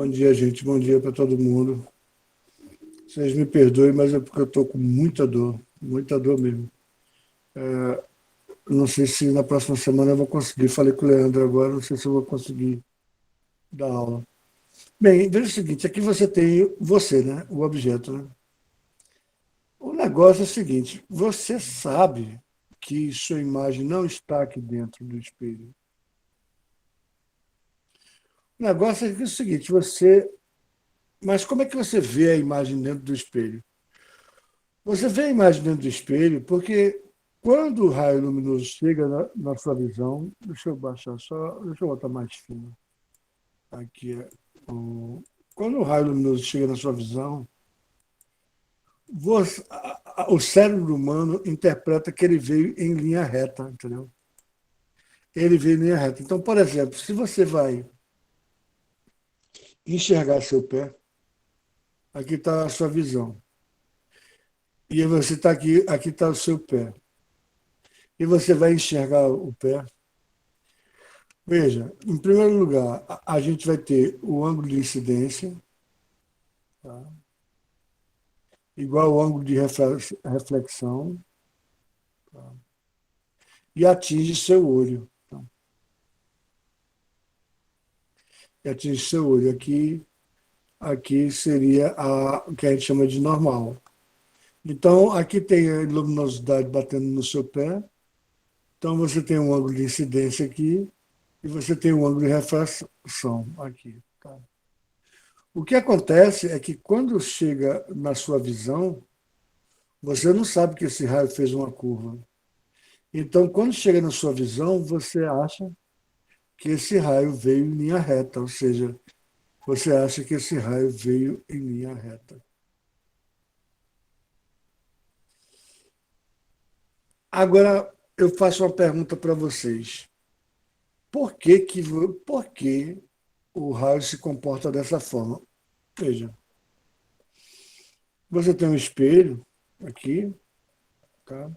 Bom dia, gente. Bom dia para todo mundo. Vocês me perdoem, mas é porque eu estou com muita dor mesmo. Não sei se na próxima semana eu vou conseguir. Falei com o Leandro agora, não sei se eu vou conseguir dar aula. Bem, veja o seguinte: aqui você tem você, né? O objeto, né? O negócio é o seguinte: você sabe que sua imagem não está aqui dentro do espelho. O negócio é, que é o seguinte: Mas como é que você vê a imagem dentro do espelho? Você vê a imagem dentro do espelho porque quando o raio luminoso chega na sua visão, deixa eu baixar só, deixa eu botar mais fino. Aqui é quando o raio luminoso chega na sua visão, o cérebro humano interpreta que ele veio em linha reta, entendeu? Ele veio em linha reta. Então, por exemplo, se você vai enxergar seu pé, aqui está a sua visão. E você está aqui está o seu pé. E você vai enxergar o pé. Veja, em primeiro lugar, a gente vai ter o ângulo de incidência, tá? Igual ao ângulo de reflexão, tá? E atinge seu olho. Tá? E atinge seu olho. Aqui seria o que a gente chama de normal. Então, aqui tem a luminosidade batendo no seu pé. Então, você tem um ângulo de incidência aqui e você tem um ângulo de refração aqui. Tá? O que acontece é que quando chega na sua visão, você não sabe que esse raio fez uma curva. Então, quando chega na sua visão, você acha que esse raio veio em linha reta, ou seja, você acha que esse raio veio em linha reta. Agora, eu faço uma pergunta para vocês. Por que, que, por que o raio se comporta dessa forma? Veja, você tem um espelho aqui, tá?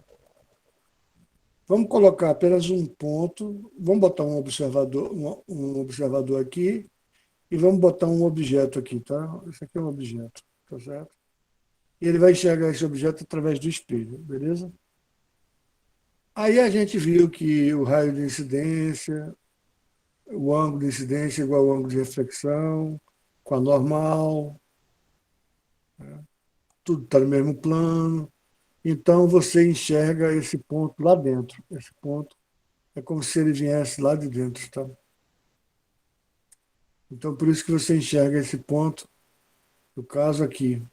Vamos colocar apenas um ponto, vamos botar um observador aqui e vamos botar um objeto aqui, tá? Esse aqui é um objeto, tá certo? E ele vai enxergar esse objeto através do espelho, beleza? Aí a gente viu que o raio de incidência, o ângulo de incidência é igual ao ângulo de reflexão, com a normal, tudo está no mesmo plano. Então você enxerga esse ponto lá dentro. Esse ponto é como se ele viesse lá de dentro, tá? Então por isso que você enxerga esse ponto, no caso aqui.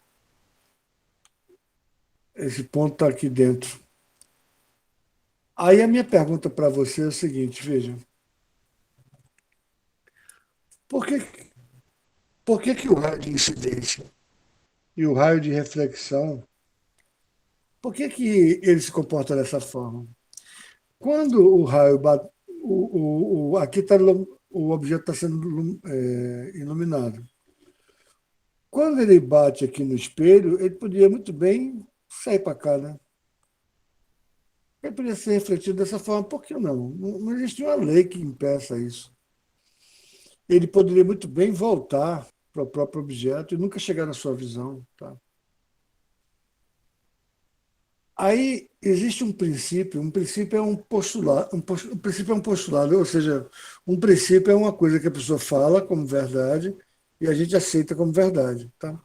Esse ponto está aqui dentro. Aí a minha pergunta para você é o seguinte, veja, por que, que o raio de incidência e o raio de reflexão, por que ele se comporta dessa forma? Quando o raio bate, aqui está o objeto está sendo iluminado. Quando ele bate aqui no espelho, ele podia muito bem sair para cá, né? Ele podia ser refletido dessa forma, por que não? Não existe uma lei que impeça isso. Ele poderia muito bem voltar para o próprio objeto e nunca chegar na sua visão. Tá? Aí existe um princípio é um postulado, um princípio é um postulado, ou seja, um princípio é uma coisa que a pessoa fala como verdade e a gente aceita como verdade. Tá?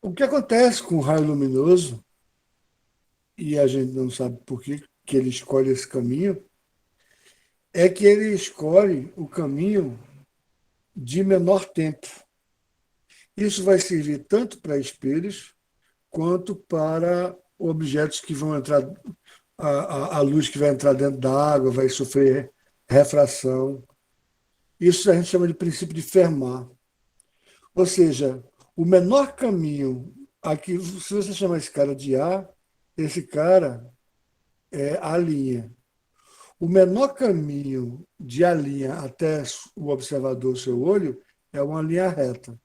O que acontece com o raio luminoso, e a gente não sabe por que ele escolhe esse caminho, é que ele escolhe o caminho de menor tempo. Isso vai servir tanto para espelhos quanto para objetos que vão entrar, a luz que vai entrar dentro da água vai sofrer refração. Isso a gente chama de princípio de Fermat. Ou seja, o menor caminho, aqui, se você chamar esse cara de A, esse cara é a linha. O menor caminho de a linha até o observador, seu olho, é uma linha reta.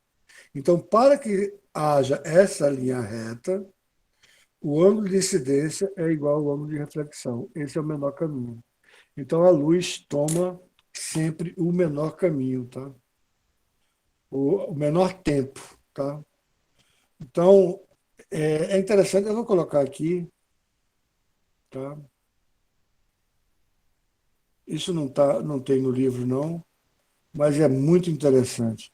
Então, para que haja essa linha reta, o ângulo de incidência é igual ao ângulo de reflexão. Esse é o menor caminho. Então, a luz toma sempre o menor caminho. Tá? o menor tempo, tá? Então, é interessante, eu vou colocar aqui, tá? Isso não tem no livro, não, mas é muito interessante.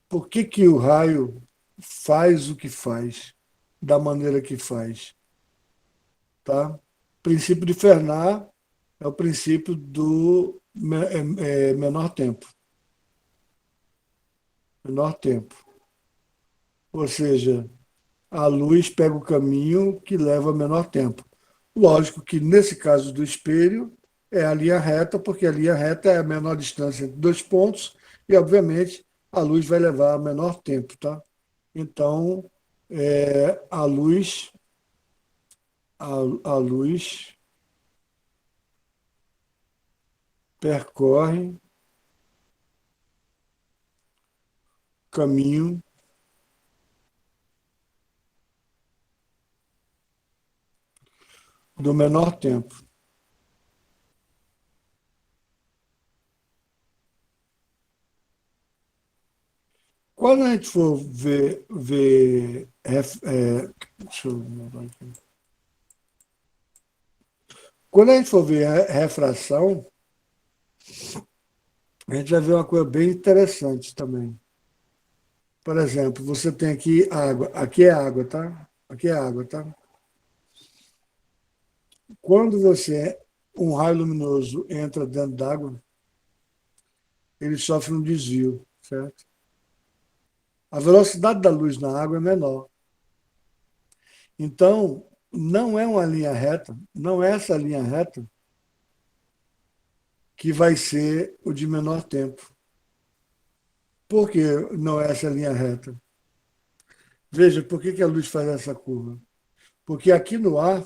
Por que que o raio faz o que faz, da maneira que faz, tá? O princípio de Fermat é o princípio do menor tempo, menor tempo. Ou seja, a luz pega o caminho que leva menor tempo. Lógico que nesse caso do espelho é a linha reta, porque a linha reta é a menor distância entre dois pontos e, obviamente, a luz vai levar menor tempo, tá? Então, a luz, a luz percorre caminho do menor tempo. Quando a gente for deixa eu lembrar aqui. Quando a gente for ver a refração, a gente vai ver uma coisa bem interessante também. Por exemplo, você tem aqui água. Aqui é água, tá? Aqui é água, tá? Quando um raio luminoso entra dentro d'água, ele sofre um desvio, certo? A velocidade da luz na água é menor. Então, não é uma linha reta, não é essa linha reta que vai ser o de menor tempo. Por que não é essa linha reta? Veja, por que que a luz faz essa curva? Porque aqui no ar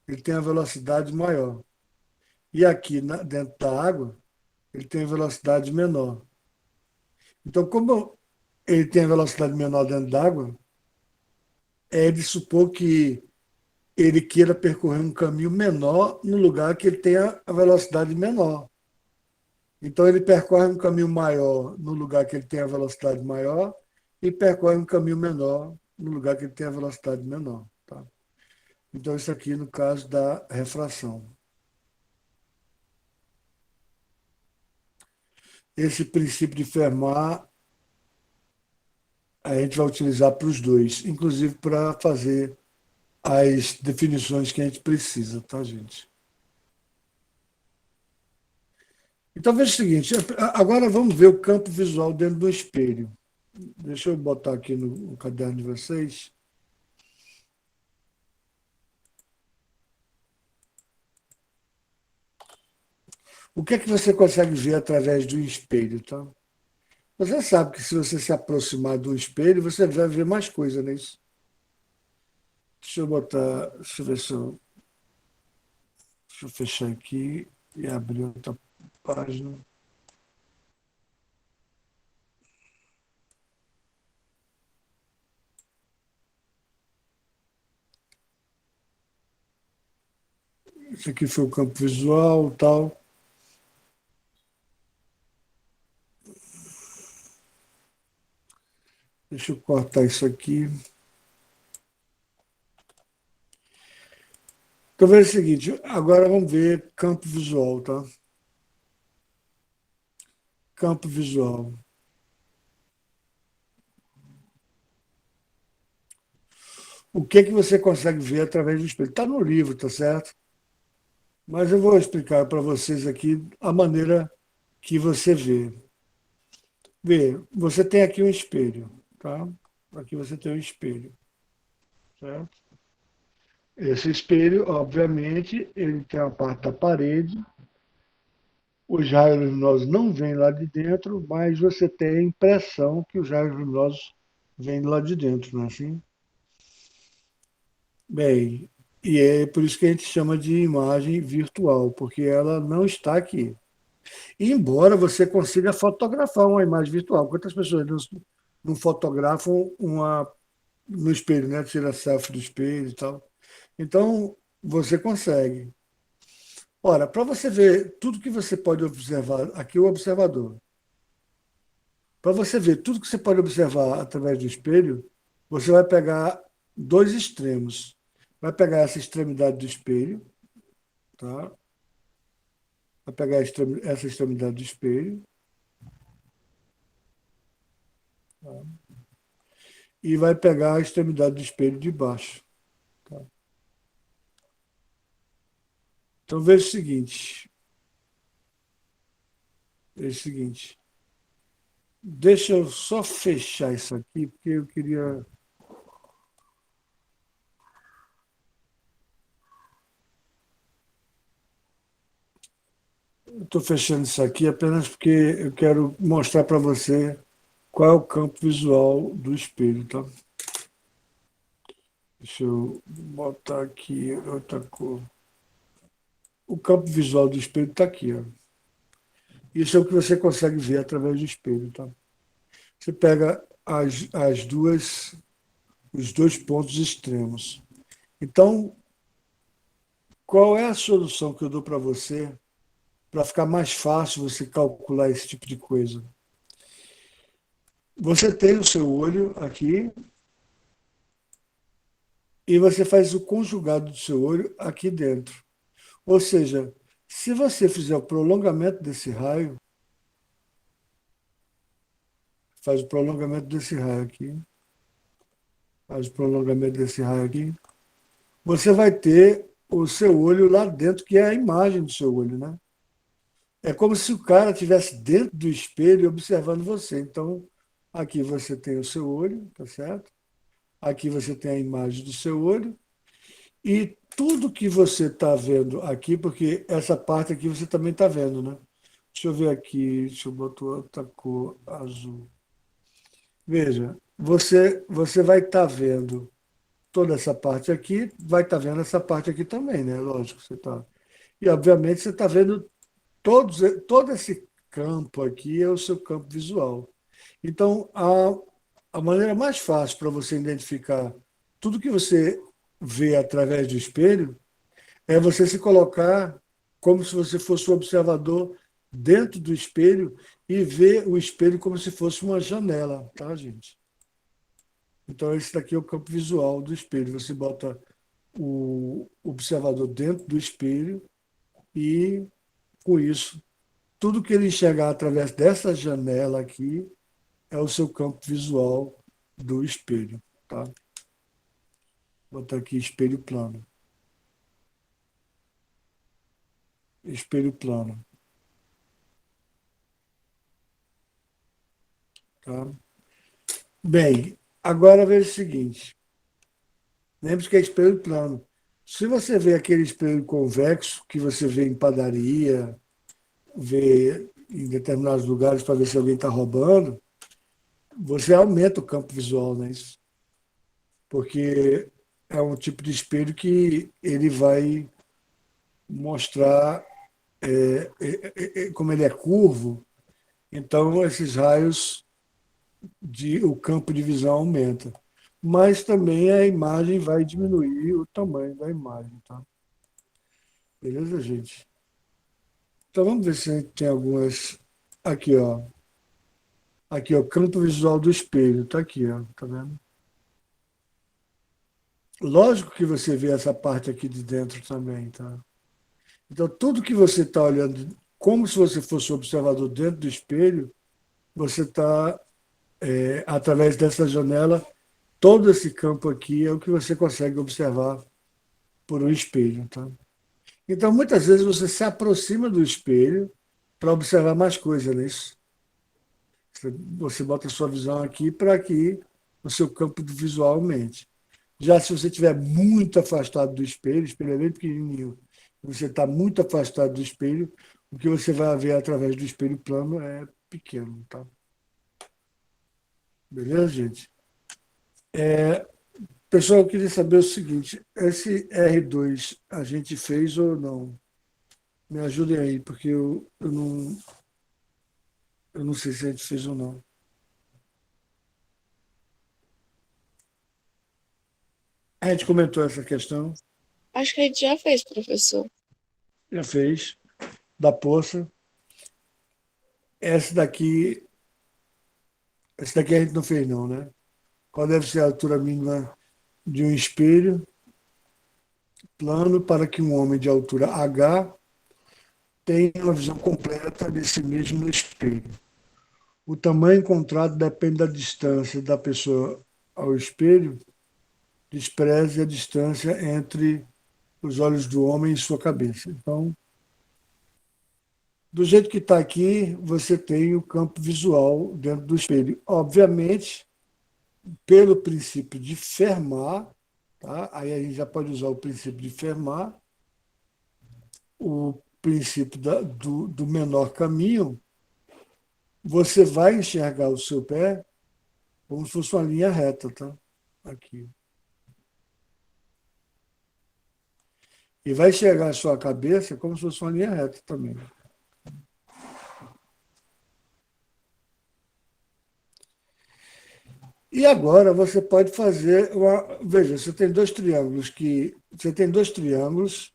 ele tem a velocidade maior. E aqui dentro da água ele tem a velocidade menor. Então, como ele tem a velocidade menor dentro d'água, é de supor que ele queira percorrer um caminho menor no lugar que ele tenha a velocidade menor. Então, ele percorre um caminho maior no lugar que ele tem a velocidade maior e percorre um caminho menor no lugar que ele tem a velocidade menor. Tá? Então, isso aqui no caso da refração. Esse princípio de Fermat a gente vai utilizar para os dois, inclusive para fazer as definições que a gente precisa, tá, gente? Então, veja o seguinte: agora vamos ver o campo visual dentro do espelho. Deixa eu botar aqui no caderno de vocês. O que é que você consegue ver através do espelho, tá? Você sabe que se você se aproximar do espelho, você vai ver mais coisa nisso. Deixa eu botar, deixa eu ver se eu, deixa eu fechar aqui e abrir outra página. Esse aqui foi o campo visual, tal. Deixa eu cortar isso aqui. Então, veja o seguinte, agora vamos ver campo visual, tá? Campo visual. O que é que você consegue ver através do espelho? Está no livro, tá certo? Mas eu vou explicar para vocês aqui a maneira que você vê. Vê, você tem aqui um espelho, tá? Aqui você tem um espelho, certo? Esse espelho, obviamente, ele tem a parte da parede. Os raios luminosos não vêm lá de dentro, mas você tem a impressão que os raios luminosos vêm lá de dentro, não é assim? Bem, e é por isso que a gente chama de imagem virtual, porque ela não está aqui. Embora você consiga fotografar uma imagem virtual. Quantas pessoas não fotografam no espelho, né? Tira selfie do espelho e tal. Então, você consegue. Ora, para você ver tudo que você pode observar, aqui o observador. Para você ver tudo que você pode observar através do espelho, você vai pegar dois extremos. Vai pegar essa extremidade do espelho, tá? Vai pegar essa extremidade do espelho, tá? E vai pegar a extremidade do espelho de baixo. Tá? Então veja o seguinte. Veja o seguinte. Deixa eu só fechar isso aqui, porque eu queria. Estou fechando isso aqui apenas porque eu quero mostrar para você qual é o campo visual do espelho, tá? Deixa eu botar aqui outra cor. O campo visual do espelho está aqui, ó. Isso é o que você consegue ver através do espelho, tá? Você pega as duas, os dois pontos extremos. Então, qual é a solução que eu dou para você para ficar mais fácil você calcular esse tipo de coisa? Você tem o seu olho aqui e você faz o conjugado do seu olho aqui dentro. Ou seja, se você fizer o prolongamento desse raio, faz o prolongamento desse raio aqui, faz o prolongamento desse raio aqui, você vai ter o seu olho lá dentro, que é a imagem do seu olho, né? É como se o cara estivesse dentro do espelho observando você. Então, aqui você tem o seu olho, tá certo? Aqui você tem a imagem do seu olho. E tudo que você está vendo aqui, porque essa parte aqui você também está vendo, né? Deixa eu ver aqui, deixa eu botar outra cor azul. Veja, você vai estar vendo toda essa parte aqui, vai estar vendo essa parte aqui também, né? Lógico, você está. E, obviamente, você está vendo todo esse campo aqui é o seu campo visual. Então, a maneira mais fácil para você identificar tudo que você vê através do espelho é você se colocar como se você fosse um observador dentro do espelho e ver o espelho como se fosse uma janela, tá, gente? Então, esse daqui é o campo visual do espelho. Você bota o observador dentro do espelho e, com isso, tudo que ele enxergar através dessa janela aqui é o seu campo visual do espelho, tá? Vou botar aqui espelho plano. Espelho plano, tá? Bem, agora veja o seguinte. Lembre-se que é espelho plano. Se você vê aquele espelho convexo que você vê em padaria, vê em determinados lugares para ver se alguém está roubando, você aumenta o campo visual, né? Porque é um tipo de espelho que ele vai mostrar, como ele é curvo, então esses raios, o campo de visão aumenta. Mas também a imagem vai diminuir o tamanho da imagem, tá? Beleza, gente? Então vamos ver se a gente tem algumas. Aqui, ó. Aqui, ó, campo visual do espelho. Tá aqui, ó. Tá vendo? Lógico que você vê essa parte aqui de dentro também, tá? Então, tudo que você está olhando, como se você fosse um observador dentro do espelho, você está, através dessa janela, todo esse campo aqui é o que você consegue observar por um espelho, tá? Então, muitas vezes você se aproxima do espelho para observar mais coisas, né? Você bota a sua visão aqui para que o seu campo visual aumente. Já se você estiver muito afastado do espelho, o espelho é bem pequenininho, você está muito afastado do espelho, o que você vai ver através do espelho plano é pequeno, tá? Beleza, gente? Pessoal, eu queria saber o seguinte, esse R2 a gente fez ou não? Me ajudem aí, porque eu não sei se a gente fez ou não. A gente comentou essa questão, Acho que a gente já fez, professor. já fez, da poça. Essa daqui Esse daqui a gente não fez não, né? Qual deve ser a altura mínima de um espelho plano para que um homem de altura H tenha uma visão completa de si mesmo no espelho? O tamanho encontrado depende da distância da pessoa ao espelho, despreze a distância entre os olhos do homem e sua cabeça. Então, do jeito que está aqui, você tem o campo visual dentro do espelho. Obviamente, pelo princípio de Fermat, tá? Aí a gente já pode usar o princípio de Fermat, o princípio do menor caminho, você vai enxergar o seu pé como se fosse uma linha reta, tá? Aqui. E vai enxergar a sua cabeça como se fosse uma linha reta também. E agora você pode fazer uma. Veja, você tem dois triângulos que. Você tem dois triângulos.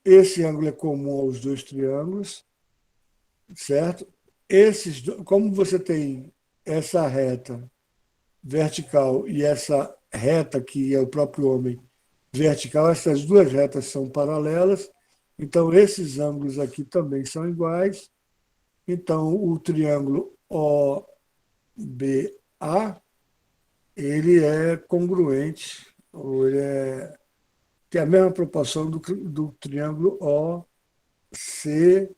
Esse ângulo é comum aos dois triângulos, certo? Como você tem essa reta vertical e essa reta que é o próprio homem vertical, essas duas retas são paralelas, então esses ângulos aqui também são iguais. Então o triângulo OBA ele é congruente, ou tem a mesma proporção do triângulo OC,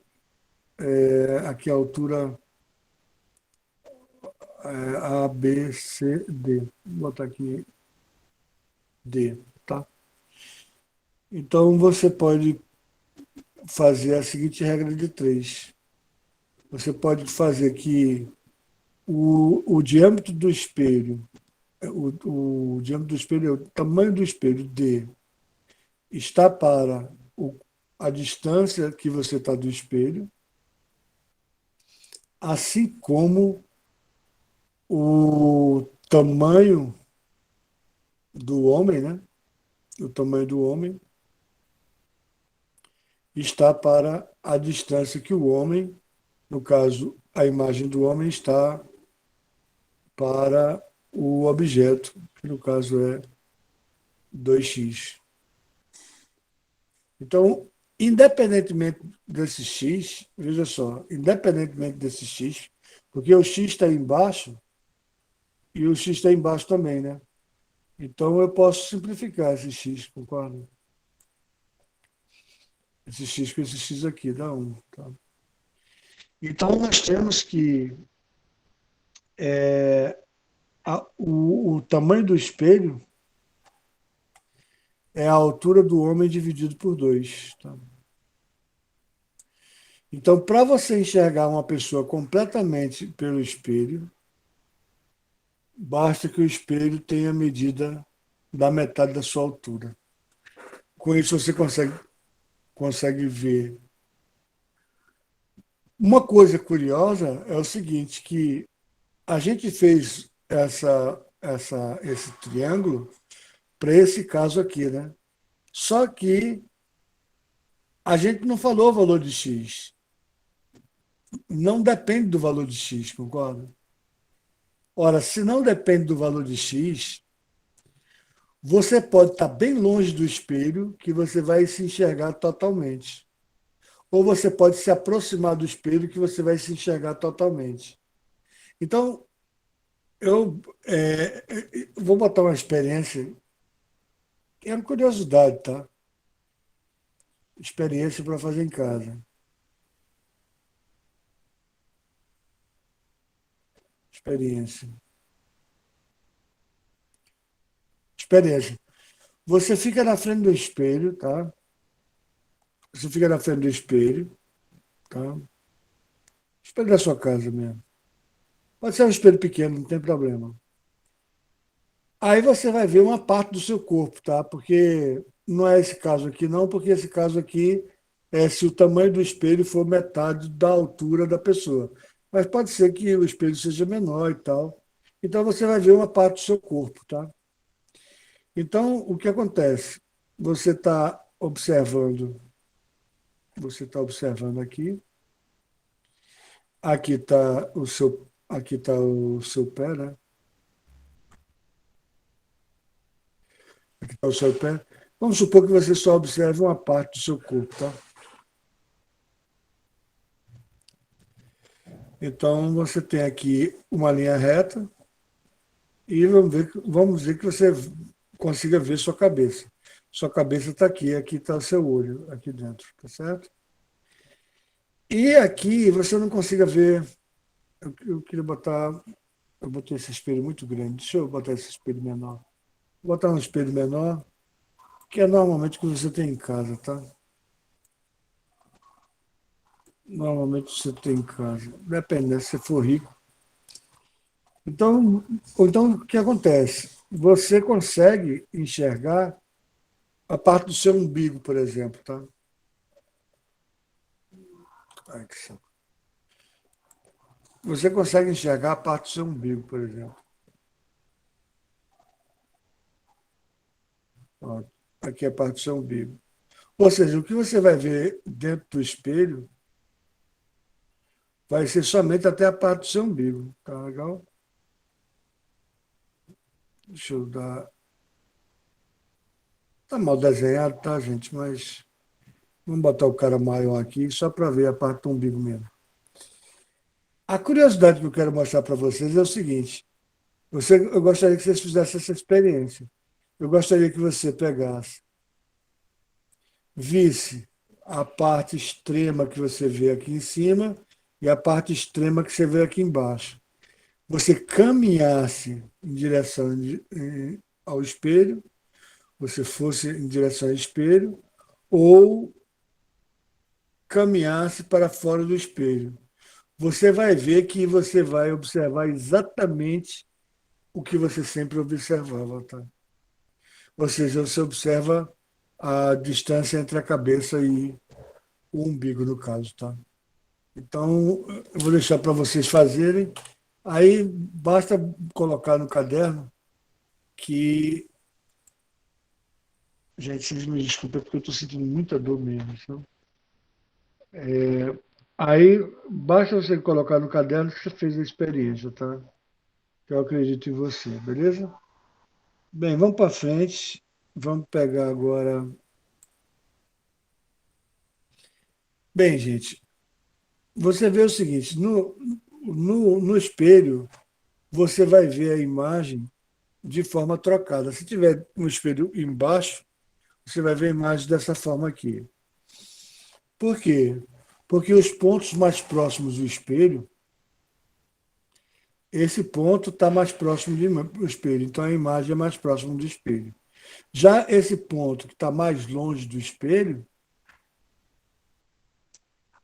aqui a altura ABCD. Vou botar aqui D, tá? Então você pode fazer a seguinte regra de três. Você pode fazer que o diâmetro do espelho, o diâmetro do espelho, o tamanho do espelho D está para a distância que você está do espelho, assim como o tamanho do homem, né? O tamanho do homem está para a distância que o homem, no caso, a imagem do homem está para o objeto, que no caso é 2x. Então, independentemente desse x, veja só, independentemente desse x, porque o x está embaixo e o x está embaixo também, né? Então eu posso simplificar esse x, concorda? Esse x com esse x aqui dá 1. Tá? Então nós temos que o tamanho do espelho é a altura do homem dividido por 2. Tá? Então, para você enxergar uma pessoa completamente pelo espelho, basta que o espelho tenha a medida da metade da sua altura. Com isso, você consegue ver. Uma coisa curiosa é o seguinte, que a gente fez esse triângulo para esse caso aqui, né? Só que a gente não falou o valor de x. Não depende do valor de x, concorda? Ora, se não depende do valor de x, você pode estar bem longe do espelho que você vai se enxergar totalmente. Ou você pode se aproximar do espelho que você vai se enxergar totalmente. Então, eu vou botar uma experiência, que é uma curiosidade, tá? Experiência para fazer em casa. Experiência. Experiência. Você fica na frente do espelho, tá? Você fica na frente do espelho, tá? Espelho da sua casa mesmo. Pode ser um espelho pequeno, não tem problema. Aí você vai ver uma parte do seu corpo, tá? Porque não é esse caso aqui, não, porque esse caso aqui é se o tamanho do espelho for metade da altura da pessoa. Mas pode ser que o espelho seja menor e tal. Então você vai ver uma parte do seu corpo, tá? Então, o que acontece? Você está observando aqui. Aqui está o seu Aqui está o seu pé, né? Aqui está o seu pé. Vamos supor que você só observe uma parte do seu corpo, tá? Então, você tem aqui uma linha reta e vamos dizer que você consiga ver sua cabeça. Sua cabeça está aqui está o seu olho, aqui dentro, tá certo? E aqui você não consiga ver. Eu queria botar. Eu botei esse espelho muito grande. Deixa eu botar esse espelho menor. Vou botar um espelho menor, que é normalmente o que você tem em casa, tá? Normalmente você tem em casa. Depende, né? Se você for rico. Então, o que acontece? Você consegue enxergar a parte do seu umbigo, por exemplo, tá? Ai, que saco. Você consegue enxergar a parte do seu umbigo, por exemplo. Ó, aqui é a parte do seu umbigo. Ou seja, o que você vai ver dentro do espelho vai ser somente até a parte do seu umbigo, tá legal? Deixa eu dar. Tá mal desenhado, tá, gente? Mas vamos botar o cara maior aqui só para ver a parte do umbigo mesmo. A curiosidade que eu quero mostrar para vocês é o seguinte: eu gostaria que vocês fizessem essa experiência. Eu gostaria que você pegasse, visse a parte extrema que você vê aqui em cima e a parte extrema que você vê aqui embaixo. Você caminhasse em direção ao espelho, você fosse em direção ao espelho, ou caminhasse para fora do espelho. Você vai ver que você vai observar exatamente o que você sempre observava, tá? Ou seja, você observa a distância entre a cabeça e o umbigo, no caso, tá? Então, eu vou deixar para vocês fazerem. Aí basta colocar no caderno que. Gente, vocês me desculpem porque eu estou sentindo muita dor mesmo. Sabe? Aí basta você colocar no caderno que você fez a experiência, tá? Que eu acredito em você, beleza? Bem, vamos para frente. Vamos pegar agora. Bem, gente, você vê o seguinte: no espelho, você vai ver a imagem de forma trocada. Se tiver um espelho embaixo, você vai ver a imagem dessa forma aqui. Por quê? Porque os pontos mais próximos do espelho, esse ponto está mais próximo do espelho, então a imagem é mais próxima do espelho. Já esse ponto que está mais longe do espelho,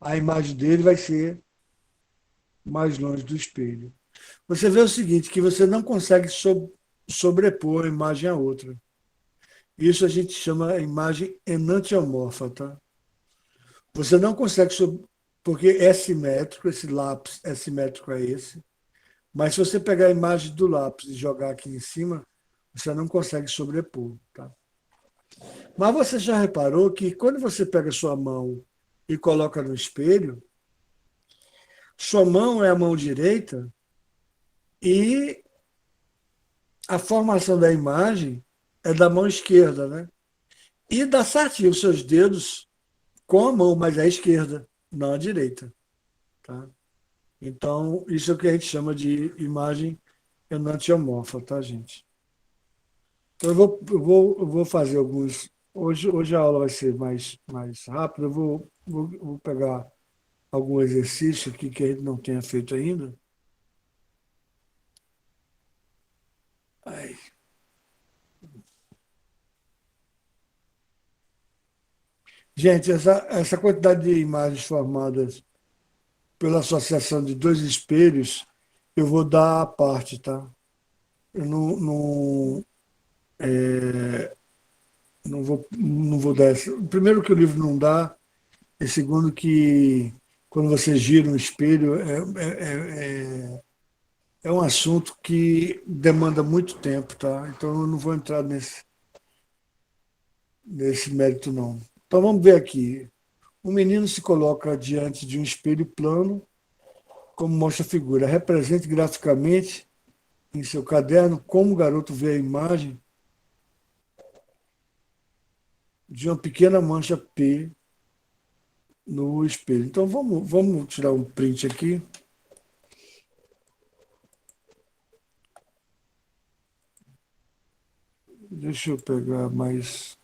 a imagem dele vai ser mais longe do espelho. Você vê o seguinte, que você não consegue sobrepor a imagem à outra. Isso a gente chama a imagem enantiomorfa, tá? Você não consegue, porque é simétrico, esse lápis é simétrico a esse, mas se você pegar a imagem do lápis e jogar aqui em cima, você não consegue sobrepor, tá? Mas você já reparou que quando você pega sua mão e coloca no espelho, sua mão é a mão direita e a formação da imagem é da mão esquerda, né? E dá certinho os seus dedos com a mão, mas é a esquerda, não a direita, tá? Então, isso é o que a gente chama de imagem enantiomorfa, tá, gente? Então, eu vou fazer alguns. Hoje a aula vai ser mais rápida. Vou pegar algum exercício aqui que a gente não tenha feito ainda. Ai. Gente, essa quantidade de imagens formadas pela associação de dois espelhos, eu vou dar à parte, tá? Eu não vou dar essa. Primeiro que o livro não dá, e segundo que quando você gira um espelho, é um assunto que demanda muito tempo, tá? Então eu não vou entrar nesse mérito, não. Então vamos ver aqui. O menino se coloca diante de um espelho plano, como mostra a figura. Represente graficamente em seu caderno como o garoto vê a imagem de uma pequena mancha P no espelho. Então vamos tirar um print aqui. Deixa eu pegar mais.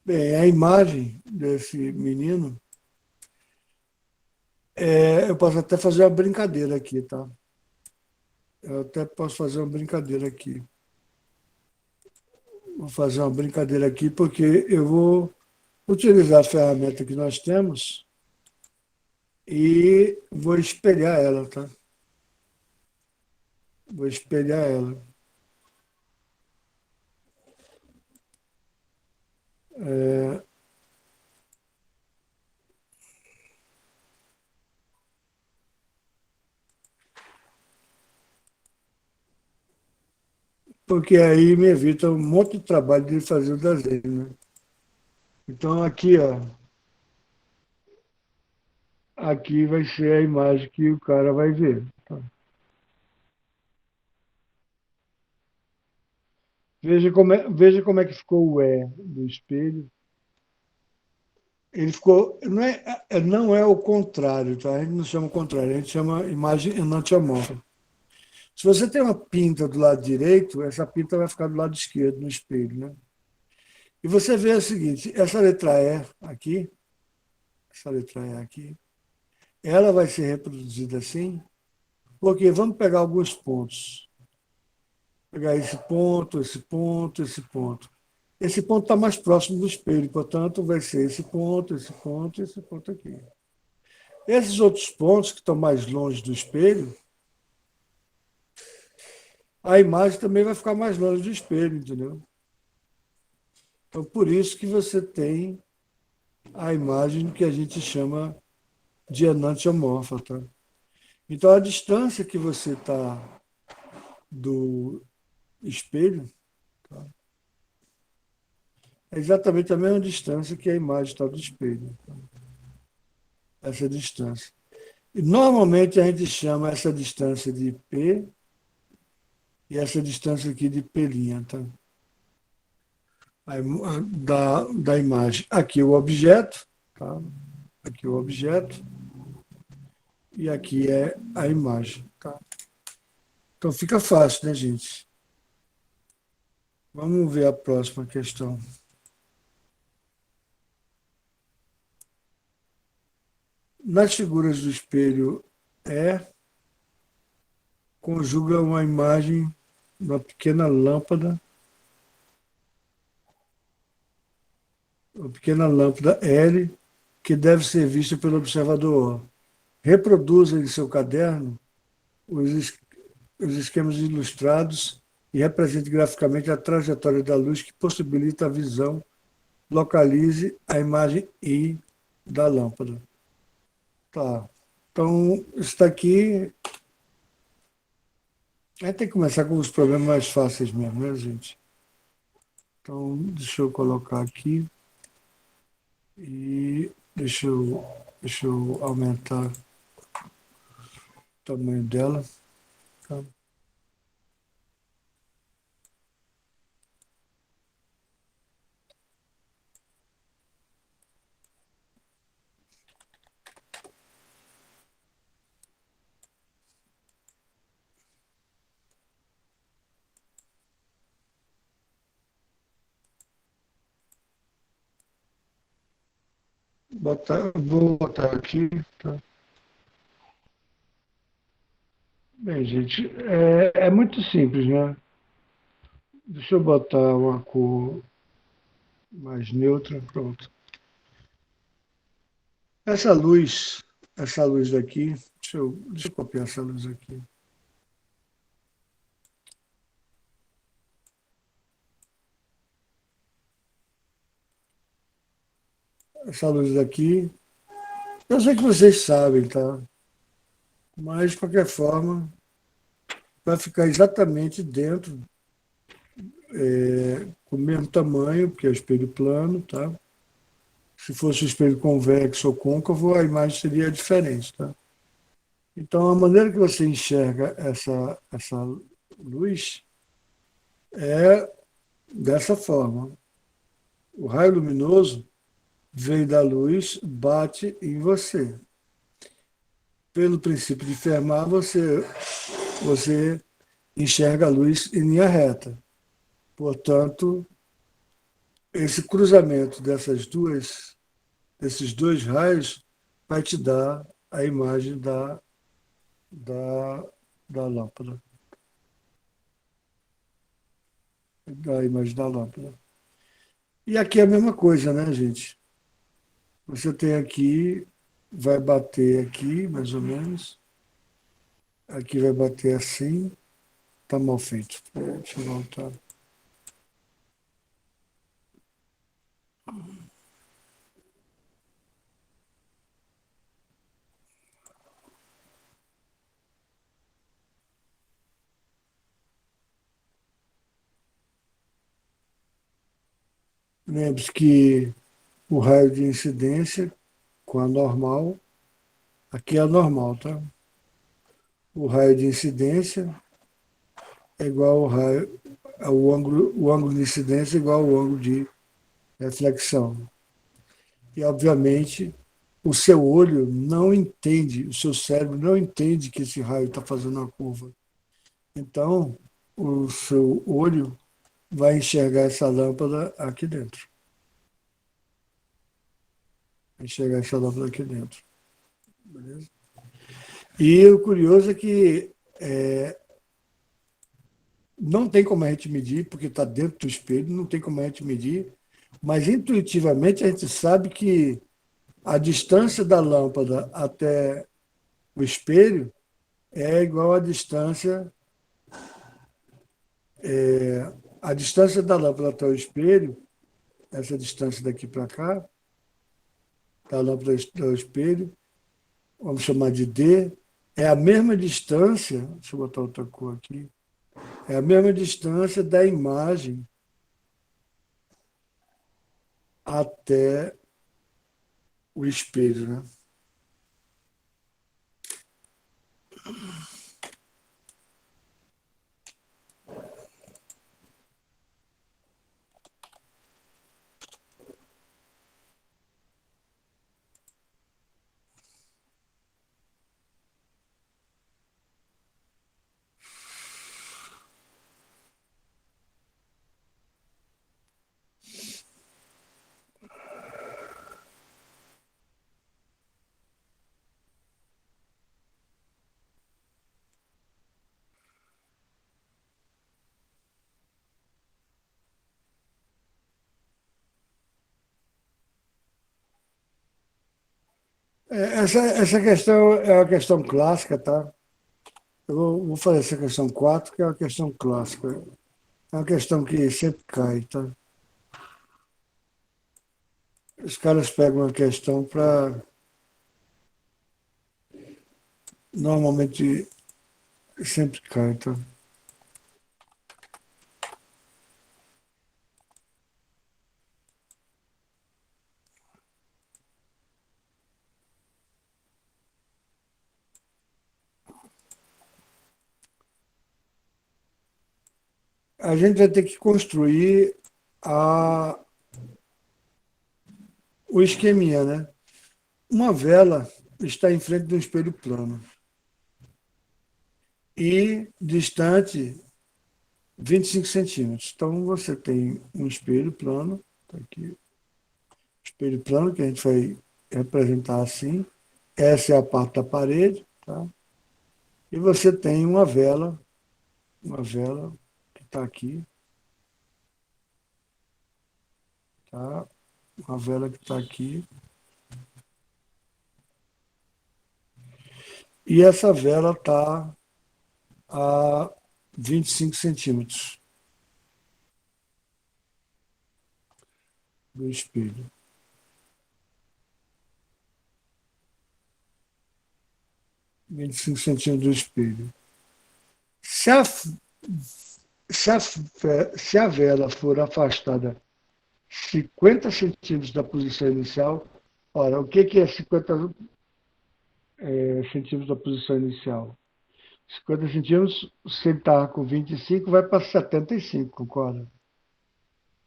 Bem, a imagem desse menino, eu posso até fazer uma brincadeira aqui, tá? Eu até posso fazer uma brincadeira aqui. Vou fazer uma brincadeira aqui porque eu vou utilizar a ferramenta que nós temos e vou espelhar ela, tá? Vou espelhar ela. É, porque aí me evita um monte de trabalho de fazer o desenho, né? Então aqui, ó, aqui vai ser a imagem que o cara vai ver. Tá? Veja como é que ficou o E do espelho. Ele ficou. Não é o contrário, tá? A gente não chama o contrário, a gente chama imagem enantiomorfa. Se você tem uma pinta do lado direito, essa pinta vai ficar do lado esquerdo no espelho, né? E você vê o seguinte, essa letra E aqui, essa letra E aqui, ela vai ser reproduzida assim, porque vamos pegar alguns pontos. Pegar esse ponto, esse ponto, esse ponto. Esse ponto está mais próximo do espelho, portanto, vai ser esse ponto, esse ponto e esse ponto aqui. Esses outros pontos que estão mais longe do espelho, a imagem também vai ficar mais longe do espelho, entendeu? Então, por isso que você tem a imagem que a gente chama de enantiomorfa. Tá? Então, a distância que você está do espelho tá? É exatamente a mesma distância que a imagem está do espelho. Tá? Essa distância. E, normalmente, a gente chama essa distância de P e essa distância aqui de P'. Tá? Da imagem. Aqui o objeto, tá? Aqui o objeto, e aqui é a imagem. Tá? Então fica fácil, né, gente? Vamos ver a próxima questão. Nas figuras do espelho conjuga uma imagem de uma pequena lâmpada, uma pequena lâmpada L, que deve ser vista pelo observador. Reproduza em seu caderno os, os esquemas ilustrados e represente graficamente a trajetória da luz que possibilita a visão. Localize a imagem I da lâmpada. Tá. Então, isso daqui. A gente tem que começar com os problemas mais fáceis mesmo, né, gente? Então, deixa eu colocar aqui e deixa eu aumentar o tamanho dela. Tá? Vou botar aqui. Tá? Bem, gente, é muito simples, né? Deixa eu botar uma cor mais neutra, pronto. Essa luz, essa luz daqui, deixa eu copiar essa luz aqui. Essa luz daqui, eu sei que vocês sabem, tá? Mas, de qualquer forma, vai ficar exatamente dentro, com o mesmo tamanho, porque é espelho plano, tá? Se fosse um espelho convexo ou côncavo, a imagem seria diferente, tá? Então, a maneira que você enxerga essa luz é dessa forma. O raio luminoso vem da luz, bate em você. Pelo princípio de Fermat, você enxerga a luz em linha reta. Portanto, esse cruzamento desses dois raios vai te dar a imagem da, da lâmpada. Da imagem da lâmpada. E aqui é a mesma coisa, né, gente? Você tem aqui, vai bater aqui, mais ou menos. Aqui vai bater assim. Tá mal feito. Deixa eu voltar. Lembre-se que o raio de incidência com a normal, aqui é a normal, tá? O raio de incidência é igual ao raio, o ângulo de incidência é igual ao ângulo de reflexão. E, obviamente, o seu olho não entende, o seu cérebro não entende que esse raio está fazendo uma curva. Então, o seu olho vai enxergar essa lâmpada aqui dentro. Vai enxergar essa lâmpada aqui dentro. Beleza? E o curioso é que não tem como a gente medir, porque está dentro do espelho, não tem como a gente medir, mas intuitivamente a gente sabe que a distância da lâmpada até o espelho é igual à distância, a distância da lâmpada até o espelho, essa distância daqui para cá, da lâmpada ao espelho, vamos chamar de D, é a mesma distância, deixa eu botar outra cor aqui, é a mesma distância da imagem até o espelho, né? Essa questão é uma questão clássica, tá? Eu vou fazer essa questão 4, que é uma questão clássica. É uma questão que sempre cai, tá? Os caras pegam uma questão para. Normalmente sempre cai, tá? A gente vai ter que construir a, o esqueminha, né? Uma vela está em frente de um espelho plano e distante 25 centímetros. Então você tem um espelho plano, tá aqui, espelho plano que a gente vai representar assim. Essa é a parte da parede, tá? E você tem uma vela que está aqui, tá? Uma vela que está aqui. E essa vela está a 25 centímetros do espelho. 25 centímetros do espelho. Se a, se a vela for afastada 50 centímetros da posição inicial, ora, o que é 50 centímetros da posição inicial? 50 centímetros, se ele está com 25, vai para 75, concorda?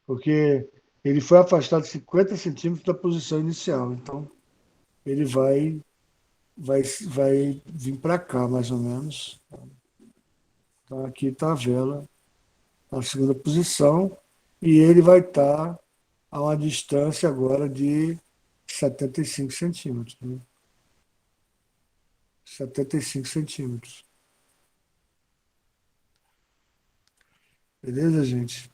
Porque ele foi afastado 50 centímetros da posição inicial. Então, ele vai vir para cá, mais ou menos. Então, aqui está a vela na segunda posição. E ele vai estar a uma distância agora de 75 centímetros. Né? 75 centímetros. Beleza, gente?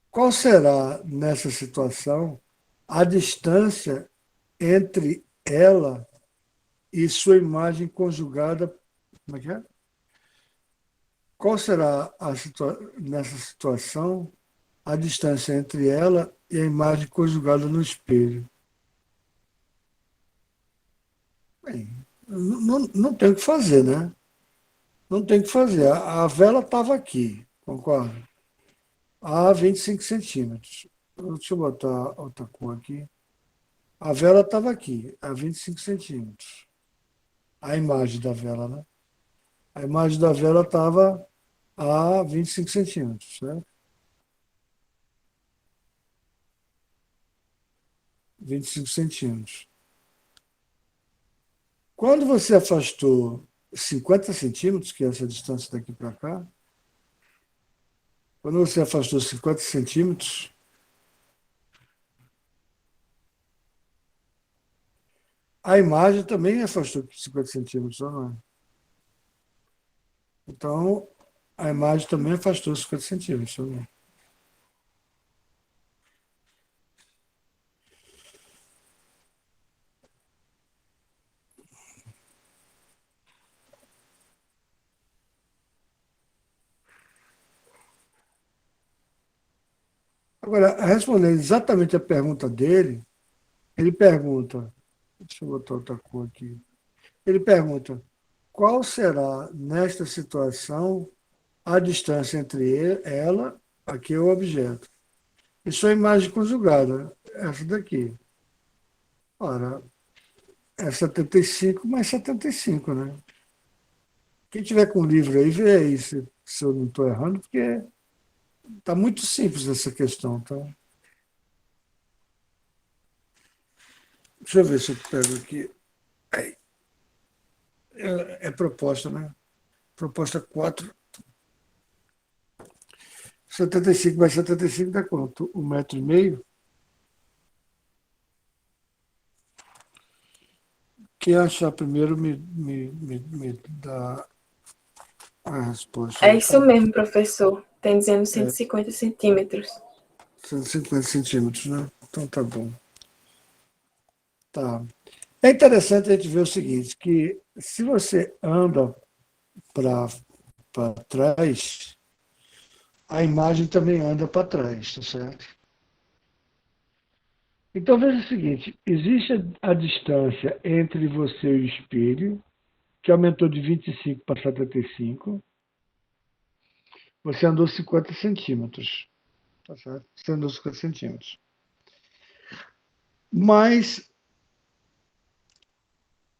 Qual será, nessa situação, a distância entre ela e sua imagem conjugada? Como é que é? Qual será nessa situação a distância entre ela e a imagem conjugada no espelho? Bem, não tem o que fazer, né? Não tem o que fazer. A vela estava aqui, concorda? A 25 centímetros. Deixa eu botar outra cor aqui. A vela estava aqui, a 25 centímetros. A imagem da vela, né? A imagem da vela estava a 25 centímetros, né? 25 centímetros. Quando você afastou 50 centímetros, que é essa distância daqui para cá, quando você afastou 50 centímetros, a imagem também afastou 50 centímetros, ou não é? Então, a imagem também afastou 50 centímetros. Ou não é? Agora, respondendo exatamente a pergunta dele, ele pergunta, deixa eu botar outra cor aqui, ele pergunta, qual será, nesta situação, a distância entre ela, aqui é o objeto, e sua imagem conjugada, essa daqui. Ora, é 75 mais 75, né? Quem tiver com o livro aí, vê aí se eu não estou errando, porque está muito simples essa questão, tá? Deixa eu ver se eu pego aqui. Aí, é proposta, né? Proposta 4. 75 mais 75 dá quanto? 1,5 m? Quem achar primeiro me dá a resposta É aí, isso tá? mesmo, professor. Tem dizendo 150 centímetros. 150 centímetros, né? Então tá bom. Tá. É interessante a gente ver o seguinte, que se você anda para trás, a imagem também anda para trás, tá certo? Então veja o seguinte, existe a distância entre você e o espelho, que aumentou de 25 para 75. Você andou 50 centímetros, tá certo? Você andou 50 centímetros. Mas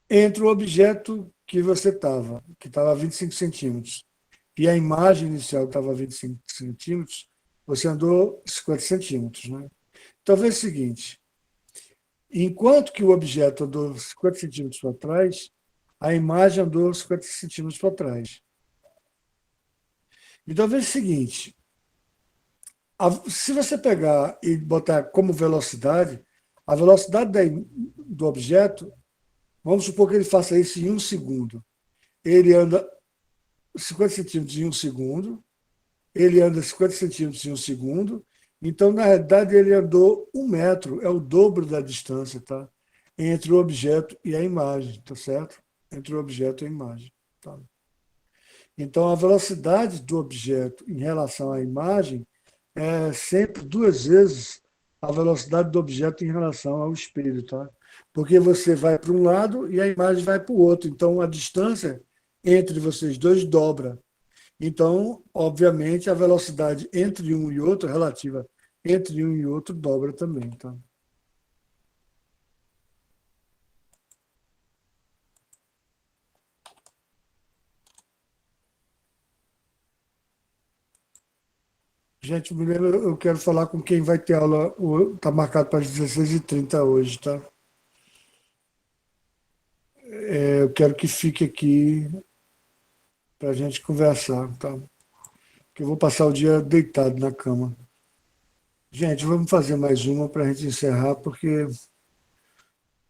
entre o objeto que você estava, que estava a 25 centímetros, e a imagem inicial estava a 25 centímetros, você andou 50 centímetros. Né? Então, veja o seguinte, enquanto que o objeto andou 50 centímetros para trás, a imagem andou 50 centímetros para trás. Então, veja o seguinte, se você pegar e botar como velocidade, A velocidade do objeto, vamos supor que ele faça isso em 1 segundo. Ele anda 50 centímetros em 1 segundo, ele anda 50 centímetros em 1 segundo, então, na realidade, ele andou 1 metro, é o dobro da distância, tá? Entre o objeto e a imagem, tá certo? Entre o objeto e a imagem. Tá? Então, a velocidade do objeto em relação à imagem é sempre 2 vezes a velocidade do objeto em relação ao espelho, tá? Porque você vai para um lado e a imagem vai para o outro. Então, a distância entre vocês dois dobra. Então, obviamente, a velocidade entre um e outro, relativa entre um e outro, dobra também, tá? Gente, eu quero falar com quem vai ter aula, está marcado para as 16h30 hoje, tá? Eu quero que fique aqui para a gente conversar, tá? Que eu vou passar o dia deitado na cama. Gente, vamos fazer mais uma para a gente encerrar, porque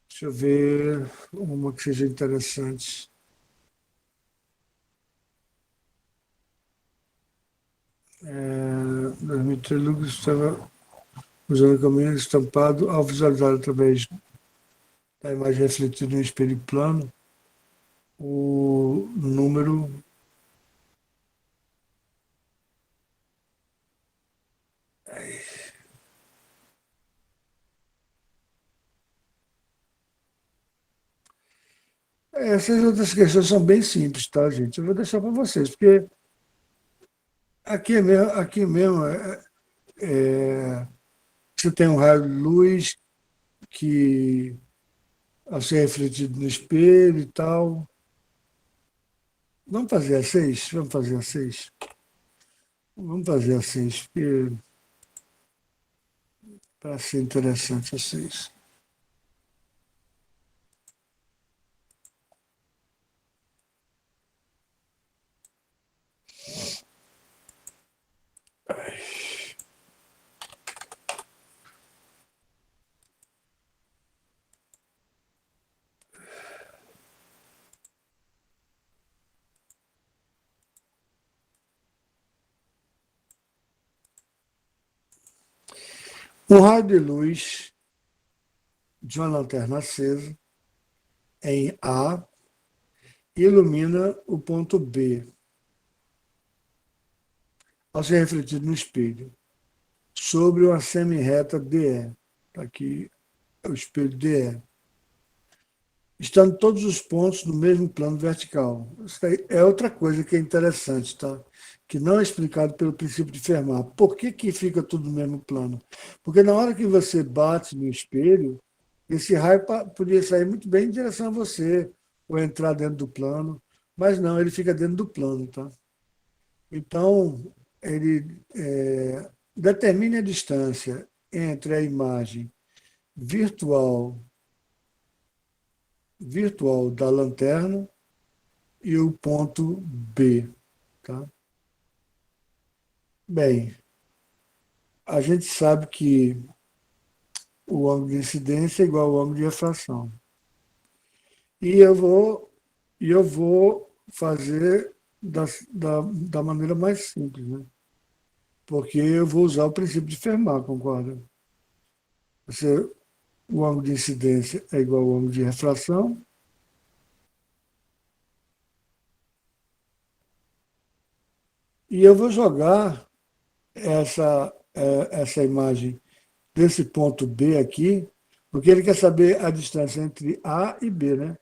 deixa eu ver uma que seja interessante. É, 2003, Lucas estava usando o caminho estampado ao visualizar através da imagem refletida no espelho plano o número. Essas outras questões são bem simples, tá, gente? Eu vou deixar para vocês, porque aqui mesmo você tem um raio de luz que, ao ser refletido no espelho e tal. Vamos fazer a 6? Vamos fazer a 6? Vamos fazer a 6, porque para ser interessante a 6. Um raio de luz de uma lanterna acesa em A ilumina o ponto B ao ser refletido no espelho, sobre uma semi-reta DE. Aqui é o espelho DE. Estando todos os pontos no mesmo plano vertical. Isso aí é outra coisa que é interessante, tá? Que não é explicado pelo princípio de Fermat. Por que fica tudo no mesmo plano? Porque na hora que você bate no espelho, esse raio podia sair muito bem em direção a você, ou entrar dentro do plano, mas não, ele fica dentro do plano, tá? Então, ele determina a distância entre a imagem virtual da lanterna e o ponto B. Tá? Bem, a gente sabe que o ângulo de incidência é igual ao ângulo de refração. E eu vou fazer da maneira mais simples, né? Porque eu vou usar o princípio de Fermat, concorda? O ângulo de incidência é igual ao ângulo de refração. E eu vou jogar essa imagem desse ponto B aqui, porque ele quer saber a distância entre A e B, né?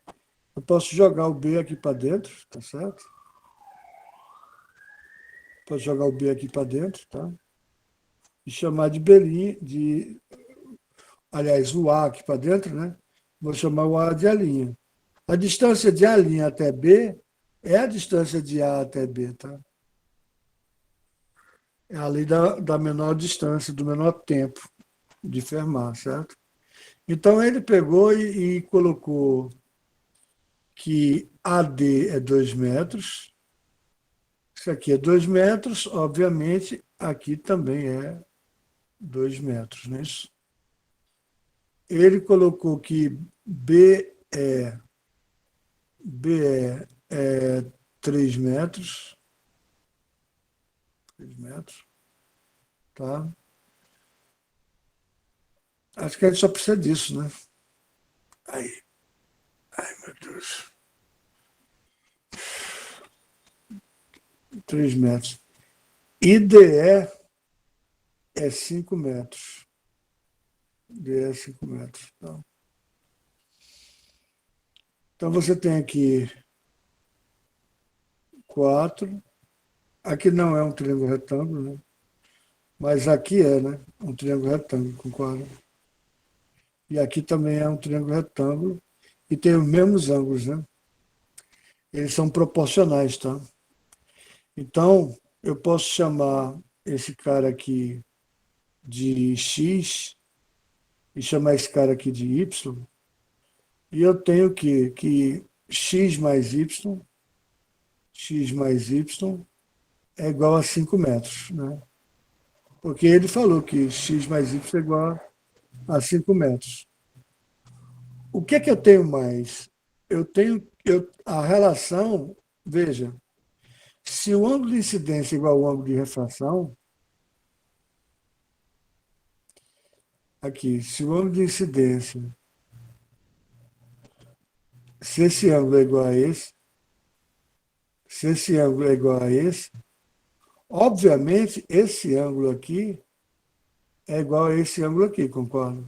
Eu posso jogar o B aqui para dentro, tá certo? Posso jogar o B aqui para dentro, tá? E chamar de B', aliás, o A aqui para dentro, né? Vou chamar o A de A'. A distância de A' até B é a distância de A até B, tá? É a lei da menor distância, do menor tempo de Fermat, certo? Então ele pegou e colocou que AD é 2 metros, isso aqui é 2 metros, obviamente aqui também é 2 metros, não é isso? ele colocou que BE é 3 metros. 3 metros. Tá? Acho que a gente só precisa disso, né? Ai, meu Deus. 3 metros. IDE é 5 metros. IDE é 5 metros. Então você tem aqui 4. Aqui não é um triângulo retângulo, né? Mas aqui é, né? Um triângulo retângulo com quadro. E aqui também é um triângulo retângulo e tem os mesmos ângulos, né? Eles são proporcionais, tá? Então, eu posso chamar esse cara aqui de X e chamar esse cara aqui de Y. E eu tenho que X mais Y é igual a 5 metros, né? Porque ele falou que X mais Y é igual a 5 metros. O que é que eu tenho mais? A relação, veja, se o ângulo de incidência é igual ao ângulo de refração, aqui, se o ângulo de incidência, se esse ângulo é igual a esse, se esse ângulo é igual a esse, obviamente esse ângulo aqui é igual a esse ângulo aqui, concorda?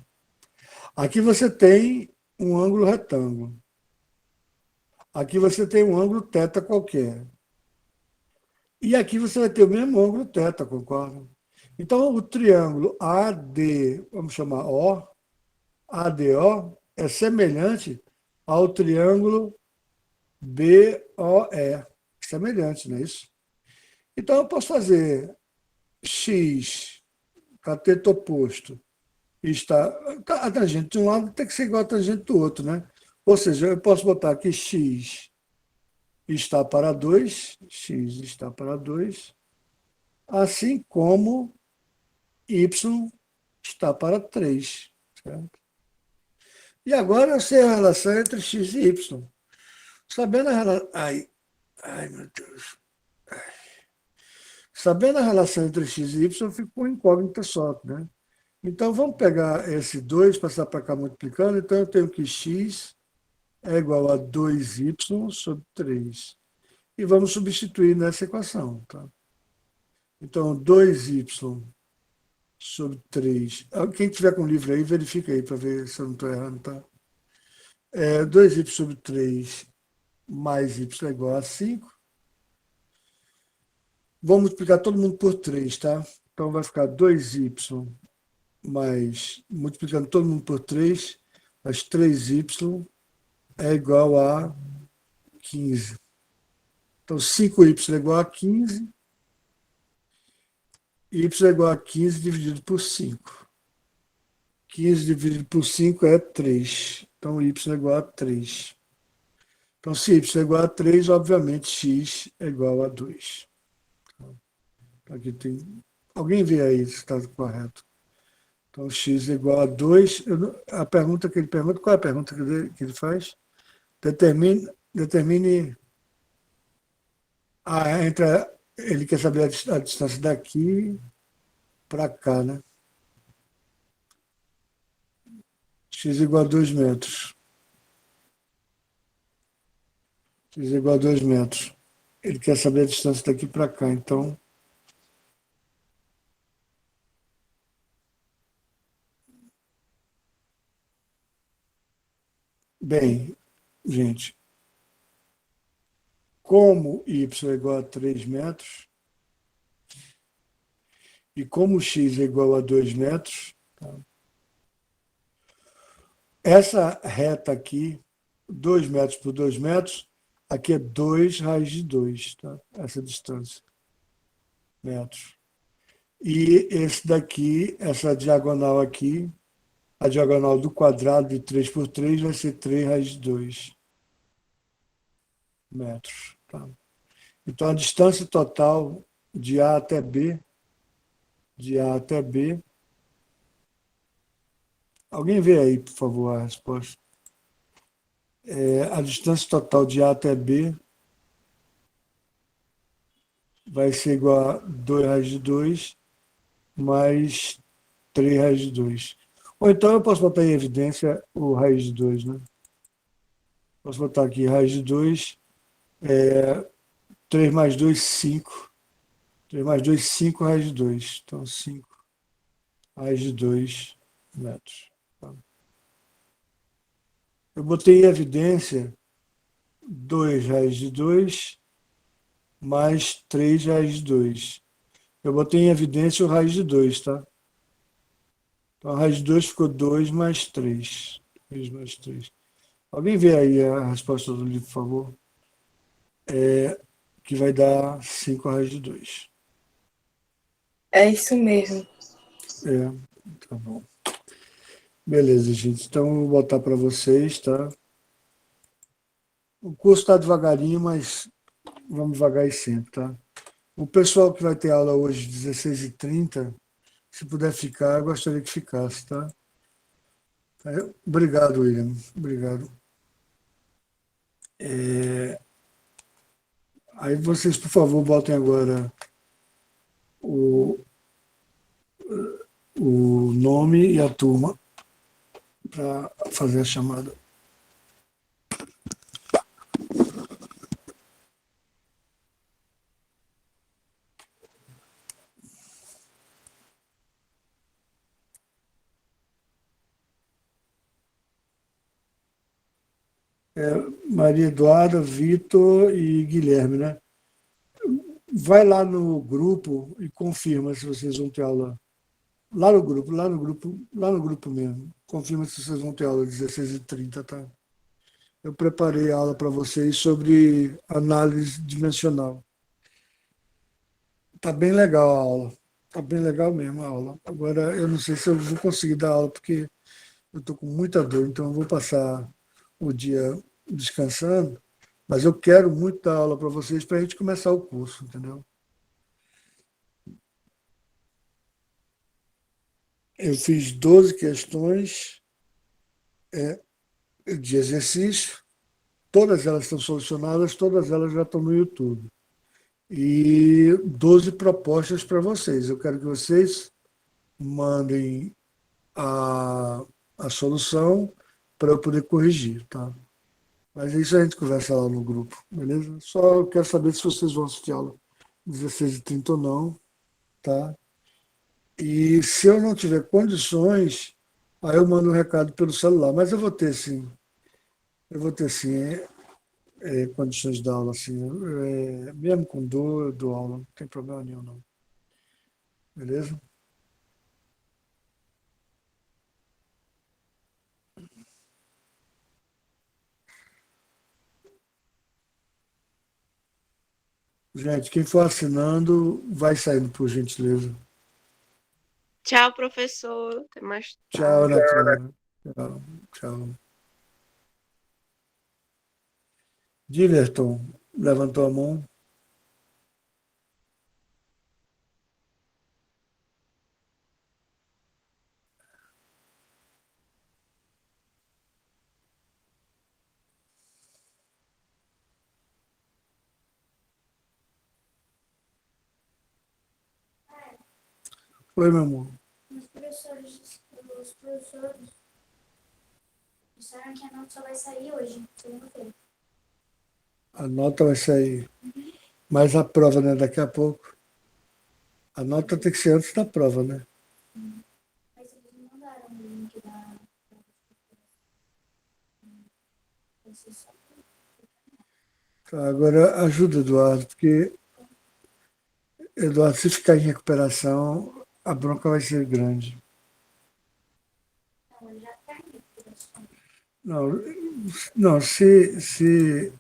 Aqui você tem um ângulo retângulo. Aqui você tem um ângulo θ qualquer. E aqui você vai ter o mesmo ângulo θ, concorda? Então, o triângulo vamos chamar ADO, é semelhante ao triângulo BOE. Semelhante, não é isso? Então, eu posso fazer X, cateto oposto, a tangente de um lado tem que ser igual a tangente do outro, né? Ou seja, eu posso botar aqui X está para 2, X está para 2, assim como Y está para 3. Certo? E agora eu sei a relação entre X e Y. Sabendo a relação. Ai, meu Deus. Sabendo a relação entre X e Y, fica com incógnita só, né? Então vamos pegar esse 2, passar para cá multiplicando. Então eu tenho que X é igual a 2Y sobre 3. E vamos substituir nessa equação. Tá? Então 2Y sobre 3. Quem tiver com o livro aí, verifica aí para ver se eu não estou errando. Tá? 2y sobre 3 mais y é igual a 5. Vamos multiplicar todo mundo por 3, tá? Então vai ficar 2y mais, multiplicando todo mundo por 3, mais 3y é igual a 15. Então 5y é igual a 15, y é igual a 15 dividido por 5. 15 dividido por 5 é 3. Então y é igual a 3. Então, se y é igual a 3, obviamente x é igual a 2. Aqui tem. Alguém vê aí se está correto. Então, x é igual a 2. A pergunta que ele pergunta, qual é a pergunta que ele faz? Determine ele quer saber a distância daqui para cá, né? X é igual a 2 metros. X é igual a 2 metros. Ele quer saber a distância daqui para cá, então. Bem, gente, como y é igual a 3 metros e como x é igual a 2 metros, tá? Essa reta aqui, 2 metros por 2 metros, aqui é 2 raiz de 2, tá? Essa distância, metros. E esse daqui, essa diagonal aqui, a diagonal do quadrado de 3 por 3 vai ser 3 raiz de 2 metros. Tá? Então, a distância total de A até B, Alguém vê aí, por favor, a resposta. A distância total de A até B vai ser igual a 2 raiz de 2 mais 3 raiz de 2. Ou então eu posso botar em evidência o raiz de 2, né? Posso botar aqui raiz de 2, 3 mais 2, 5. 3 mais 2, 5 raiz de 2. Então, 5 raiz de 2 metros. Tá? Eu botei em evidência 2 raiz de 2 mais 3 raiz de 2. Eu botei em evidência o raiz de 2, tá? Então, a raiz de 2 ficou 2 mais 3. 2 mais 3. Alguém vê aí a resposta do livro, por favor? Que vai dar 5 raiz de 2. É isso mesmo. Tá bom. Beleza, gente. Então, eu vou botar para vocês, tá? O curso está devagarinho, mas vamos devagar e sempre, tá? O pessoal que vai ter aula hoje, 16h30, se puder ficar, eu gostaria que ficasse, tá? Obrigado, William. Obrigado. Aí vocês, por favor, botem agora o, o nome e a turma para fazer a chamada. Maria Eduarda, Vitor e Guilherme, né? Vai lá no grupo e confirma se vocês vão ter aula. Lá no grupo mesmo. Confirma se vocês vão ter aula 16h30, tá? Eu preparei a aula para vocês sobre análise dimensional. Tá bem legal a aula. Tá bem legal mesmo a aula. Agora, eu não sei se eu vou conseguir dar aula, porque eu estou com muita dor, então eu vou passar o dia descansando, mas eu quero muito dar aula para vocês para a gente começar o curso, entendeu? Eu fiz 12 questões de exercício, todas elas estão solucionadas, todas elas já estão no YouTube. E 12 propostas para vocês. Eu quero que vocês mandem a solução para eu poder corrigir, tá? Mas isso a gente conversa lá no grupo, beleza? Só eu quero saber se vocês vão assistir a aula 16h30 ou não, tá? E se eu não tiver condições, aí eu mando um recado pelo celular. Mas eu vou ter sim. Eu vou ter sim condições de dar aula, assim. Mesmo com dor, eu dou aula, não tem problema nenhum, não. Beleza? Gente, quem for assinando, vai saindo, por gentileza. Tchau, professor. Até mais Tchau, tarde. Natan. Tchau, tchau. Diverton, levantou a mão. Oi, meu amor. Os professores disseram que a nota só vai sair hoje, segunda-feira. A nota vai sair. Mas a prova, né? Daqui a pouco. A nota tem que ser antes da prova, né? Mas eles me mandaram o link da. Tá, agora ajuda, Eduardo, porque, Eduardo, se ficar em recuperação, a bronca vai ser grande. Não, ele já tá em recuperação. Não, não se